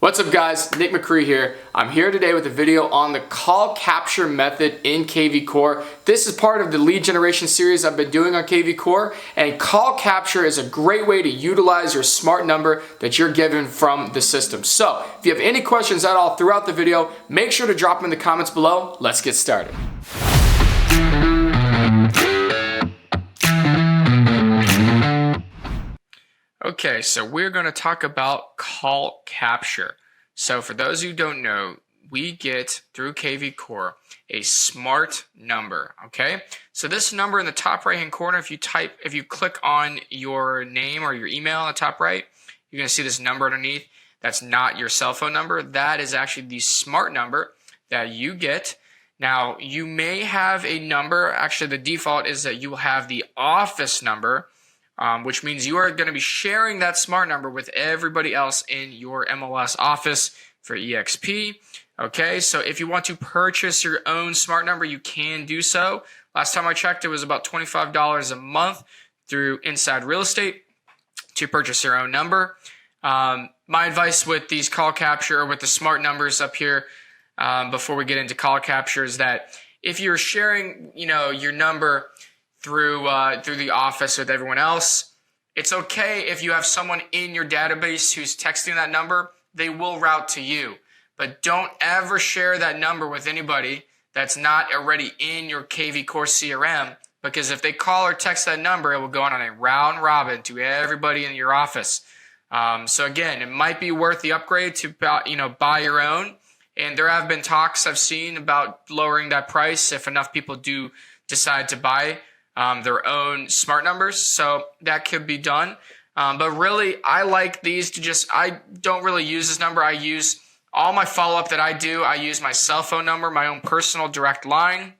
What's up guys, Nick Macri here. I'm here today with a video on the call capture method in kvCORE. This is part of the lead generation series I've been doing on kvCORE, and call capture is a great way to utilize your smart number that you're given from the system. So if you have any questions at all throughout the video, make sure to drop them in the comments below. Let's get started. Okay, so we're going to talk about call capture. So for those who don't know, we get through kvCORE a smart number, okay? So this number in the top right hand corner, if you click on your name or your email on the top right, you're going to see this number underneath. That's not your cell phone number. That is actually the smart number that you get. Now, you may have a number. Actually, the default is that you will have the office number, which means you are going to be sharing that smart number with everybody else in your MLS office for EXP. Okay, so if you want to purchase your own smart number, you can do so. Last time I checked, it was about $25 a month through Inside Real Estate to purchase your own number. My advice with these call capture, or with the smart numbers up here, before we get into call capture, is that if you're sharing, your number through the office with everyone else, it's okay if you have someone in your database who's texting that number. They will route to you, but don't ever share that number with anybody that's not already in your kvCORE CRM, because if they call or text that number, it will go on a round robin to everybody in your office. So again, it might be worth the upgrade to buy your own, and there have been talks I've seen about lowering that price if enough people do decide to buy their own smart numbers, so that could be done. But really, I like these I don't really use this number. I use all my follow-up that I do. I use my cell phone number, my own personal direct line.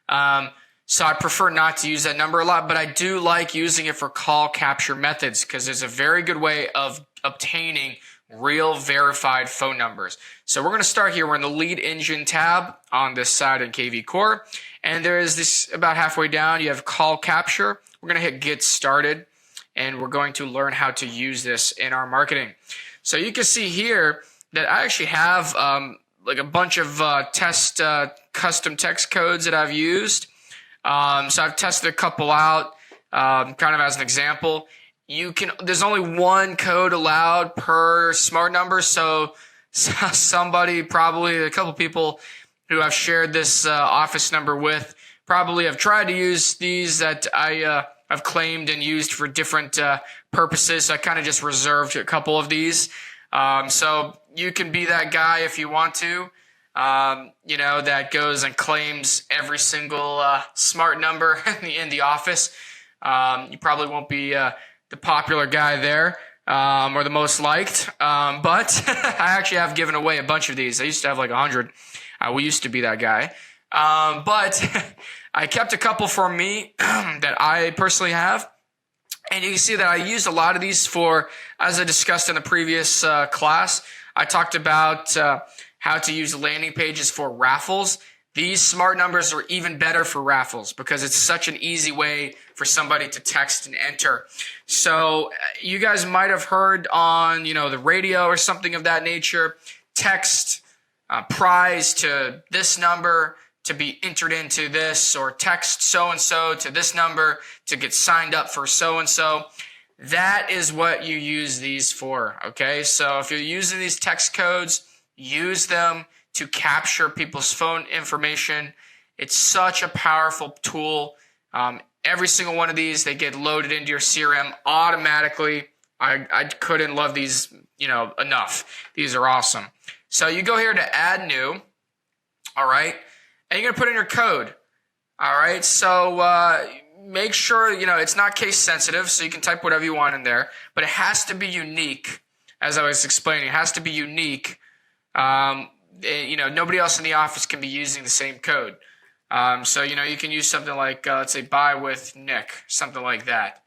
So I prefer not to use that number a lot, but I do like using it for call capture methods because it's a very good way of obtaining real verified phone numbers. So we're going to start here. We're in the lead engine tab on this side in kvCORE. And there is this about halfway down, you have call capture. We're going to hit get started, and we're going to learn how to use this in our marketing. So you can see here that I actually have like a bunch of custom text codes that I've used. So I've tested a couple out kind of as an example. There's only one code allowed per smart number. So somebody, probably a couple people who I've shared this office number with, probably have tried to use these that I've claimed and used for different purposes. So I kind of just reserved a couple of these. So you can be that guy if you want to, that goes and claims every single smart number in the office. You probably won't be the popular guy there, or the most liked, but I actually have given away a bunch of these. I used to have like 100. We used to be that guy, but I kept a couple for me that I personally have, and you can see that I used a lot of these for, as I discussed in the previous class, I talked about how to use landing pages for raffles. These smart numbers are even better for raffles because it's such an easy way for somebody to text and enter. So you guys might have heard on, the radio or something of that nature, text prize to this number to be entered into this, or text so-and-so to this number to get signed up for so-and-so. That is what you use these for, okay? So if you're using these text codes, use them to capture people's phone information. It's such a powerful tool. Every single one of these, they get loaded into your CRM automatically. I couldn't love these, enough. These are awesome. So you go here to add new, all right? And you're going to put in your code, all right? So make sure, it's not case sensitive, so you can type whatever you want in there, but it has to be unique. As I was explaining, it has to be unique. Nobody else in the office can be using the same code. So, you can use something like, let's say, buy with Nick, something like that.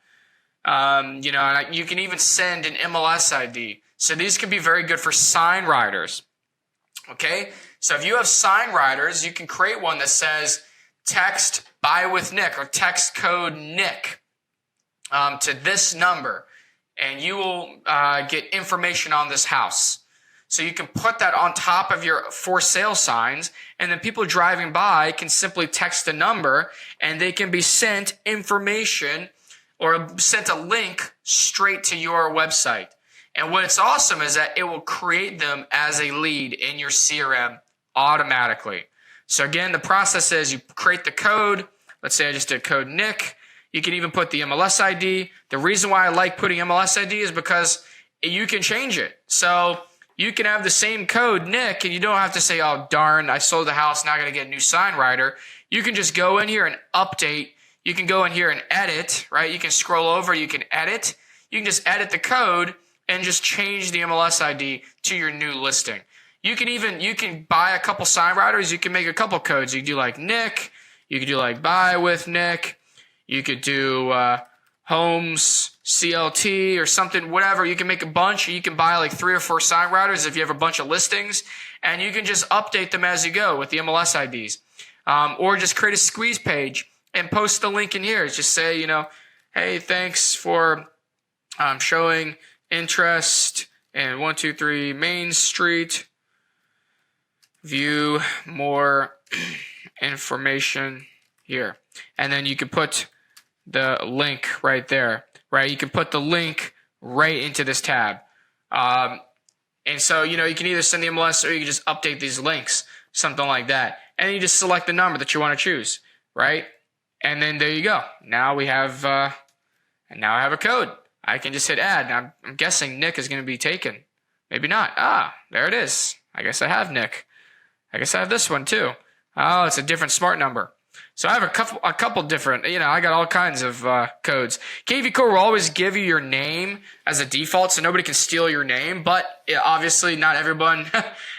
And you can even send an MLS ID. So these can be very good for sign riders. Okay? So if you have sign riders, you can create one that says text buy with Nick or text code Nick to this number, and you will get information on this house. So you can put that on top of your for sale signs, and then people driving by can simply text a number and they can be sent information or sent a link straight to your website. And what's awesome is that it will create them as a lead in your CRM automatically. So again, the process is you create the code. Let's say I just did code Nick. You can even put the MLS ID. The reason why I like putting MLS ID is because you can change it. So you can have the same code Nick, and you don't have to say, oh, darn, I sold the house, now I got to get a new sign writer. You can just go in here and update. You can go in here and edit, right? You can scroll over, you can edit. You can just edit the code and just change the MLS ID to your new listing. You can buy a couple sign writers. You can make a couple codes. You can do like Nick. You could do like buy with Nick. You could do homes CLT or something, whatever. You can make a bunch. You can buy like 3 or 4 sign writers if you have a bunch of listings, and you can just update them as you go with the MLS IDs. Or just create a squeeze page and post the link in here. Just say, hey, thanks for showing interest in 123 Main Street. View more information here. And then you can put the link right there, right? You can put the link right into this tab. And so, you can either send the MLS or you can just update these links, something like that. And then you just select the number that you want to choose, right? And then there you go. Now I have a code. I can just hit add. Now, I'm guessing Nick is going to be taken. Maybe not. There it is. I guess I have Nick. I guess I have this one too. Oh, it's a different smart number. So I have a couple different, I got all kinds of codes. kvCORE will always give you your name as a default, so nobody can steal your name. But obviously, not everyone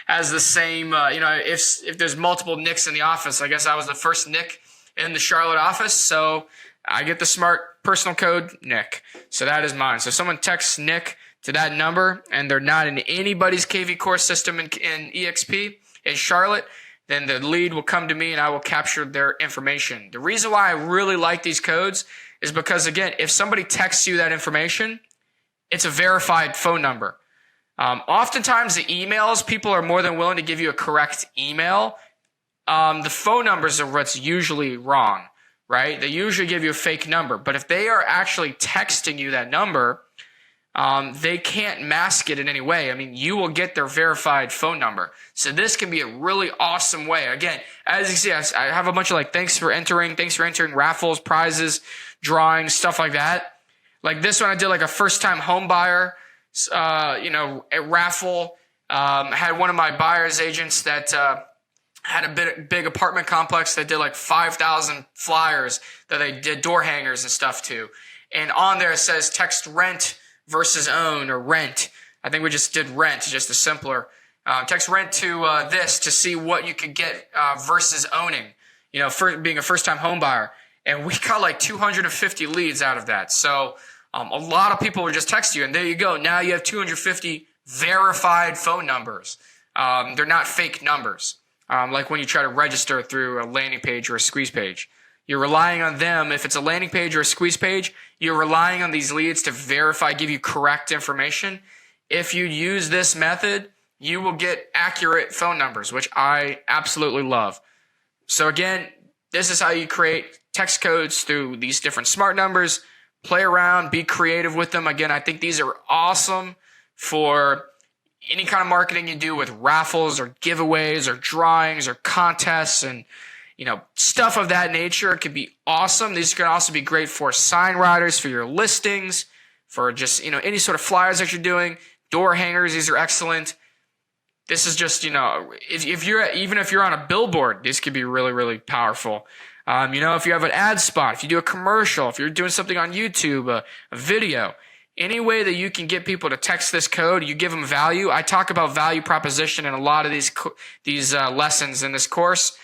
has the same. If there's multiple Nicks in the office, I guess I was the first Nick in the Charlotte office, so I get the smart personal code Nick. So that is mine. So if someone texts Nick to that number and they're not in anybody's kvCORE system in EXP in Charlotte, then the lead will come to me and I will capture their information. The reason why I really like these codes is because, again, if somebody texts you that information, it's a verified phone number. Oftentimes the emails, people are more than willing to give you a correct email. The phone numbers are what's usually wrong, right? They usually give you a fake number. But if they are actually texting you that number, they can't mask it in any way. I mean, you will get their verified phone number. So this can be a really awesome way. Again, as you see, I have a bunch of thanks for entering raffles, prizes, drawings, stuff like that. Like this one, I did like a first-time home buyer, a raffle. Had one of my buyer's agents that had a big apartment complex that did like 5,000 flyers that they did door hangers and stuff to. And on there it says text rent versus own or rent. I think we just did rent, just a simpler. Text rent to this to see what you could get versus owning, for being a first-time home buyer. And we got like 250 leads out of that. So a lot of people would just text you, and there you go. Now you have 250 verified phone numbers. They're not fake numbers, like when you try to register through a landing page or a squeeze page. You're relying on them. If it's a landing page or a squeeze page, you're relying on these leads to verify, give you correct information. If you use this method, you will get accurate phone numbers, which I absolutely love. So again, this is how you create text codes through these different smart numbers. Play around, be creative with them. Again, I think these are awesome for any kind of marketing you do with raffles or giveaways or drawings or contests and stuff of that nature. It could be awesome. These can also be great for sign writers, for your listings, for just, any sort of flyers that you're doing, door hangers. These are excellent. This is just, if you're on a billboard, this could be really, really powerful. If you have an ad spot, if you do a commercial, if you're doing something on YouTube, a video, any way that you can get people to text this code, you give them value. I talk about value proposition in a lot of these lessons in this course.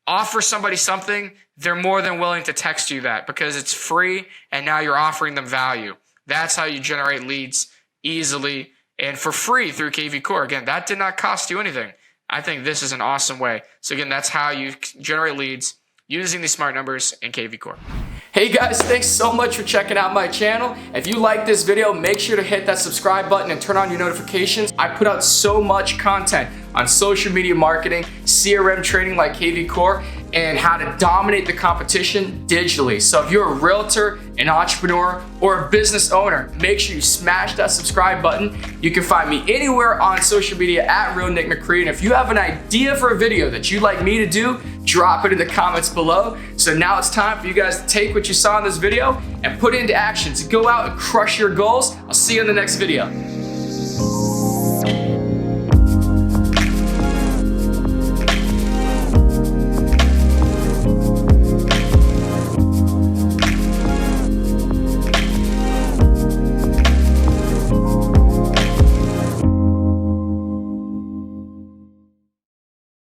Offer somebody something, they're more than willing to text you that because it's free and now you're offering them value. That's how you generate leads easily and for free through kvCORE. Again, that did not cost you anything. I think this is an awesome way. So again, that's how you generate leads using these smart numbers in kvCORE. Hey guys, thanks so much for checking out my channel. If you like this video, make sure to hit that subscribe button and turn on your notifications. I put out so much content on social media marketing, CRM training like kvCORE, and how to dominate the competition digitally. So if you're a realtor, an entrepreneur, or a business owner, make sure you smash that subscribe button. You can find me anywhere on social media at Real Nick Macri. And if you have an idea for a video that you'd like me to do, drop it in the comments below. So now it's time for you guys to take what you saw in this video and put it into action to go out and crush your goals. I'll see you in the next video.